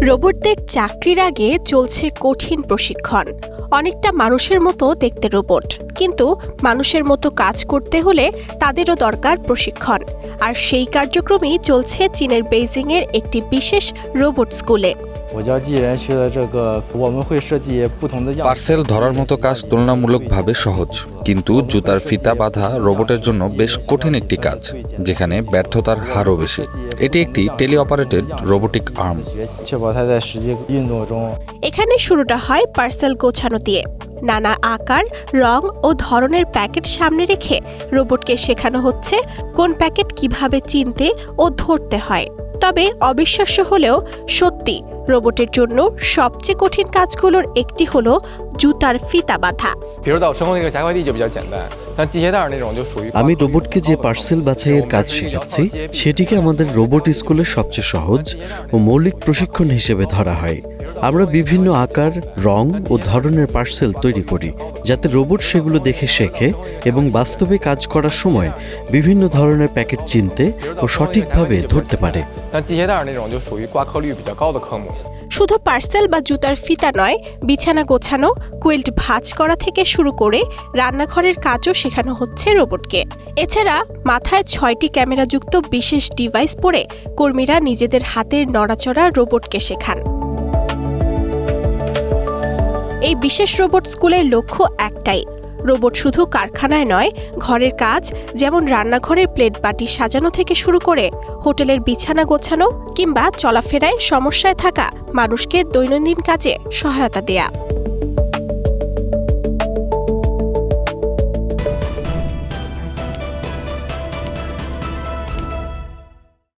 রোবটদের চাকরির আগে চলছে কঠিন প্রশিক্ষণ। অনেকটা মানুষের মতো দেখতে রোবট, কিন্তু মানুষের মতো কাজ করতে হলে তাদেরও দরকার প্রশিক্ষণ। আর সেই কার্যক্রমেই চলছে চীনের বেইজিংয়ের একটি বিশেষ রোবট স্কুলে। পার্সেল ধরার মতো কাজ তুলনামূলকভাবে সহজ, কিন্তু জুতার ফিতা বাঁধা রোবটের জন্য বেশ কঠিন একটি কাজ, যেখানে ব্যর্থতার হারও বেশি। এটি একটি টেলি অপারেটেড রোবোটিক আর্ম। এখানে শুরুটা হয় পার্সেল গোছানো দিয়ে। নানা আকার, রং ও ধরনের প্যাকেট সামনে রেখে রোবটকে শেখানো হচ্ছে কোন প্যাকেট কিভাবে চিনতে ও ধরতে হয়। তবে অবিশ্বাস্য হলেও সত্যি, রোবটের জন্য সবচেয়ে কঠিন কাজগুলোর একটি হলো জুতার ফিতা বাঁধা। আমি রোবটকে যে পার্সেল বাছাইয়ের কাজ শেখাচ্ছি সেটিকে আমাদের রোবট স্কুলের সবচেয়ে সহজ ও মৌলিক প্রশিক্ষণ হিসেবে ধরা হয়। আমরা বিভিন্ন আকার, রং ও ধরনের পার্সেল তৈরি করি, যাতে রোবট সেগুলো দেখে শেখে এবং বাস্তবে কাজ করার সময় বিভিন্ন ধরনের প্যাকেট চিনতে ও সঠিকভাবে ধরতে পারে। শুধু পার্সেল বা জুতার ফিতা নয়, বিছানা গোছানো, কুইল্ট ভাঁজ করা থেকে শুরু করে রান্নাঘরের কাজও শেখানো হচ্ছে রোবটকে। এছাড়া মাথায় 6টি ক্যামেরাযুক্ত বিশেষ ডিভাইস পরে কর্মীরা নিজেদের হাতের নড়াচড়া রোবটকে শেখান। এই বিশেষ রোবট স্কুলের লক্ষ্য একটাই, রোবট শুধু কারখানায় নয়, ঘরের কাজ যেমন রান্নাঘরের প্লেট বাটি সাজানো থেকে শুরু করে হোটেলের বিছানা গোছানো কিংবা চলাফেরায় সমস্যায় থাকা মানুষকে দৈনন্দিন কাজে সহায়তা দেয়া।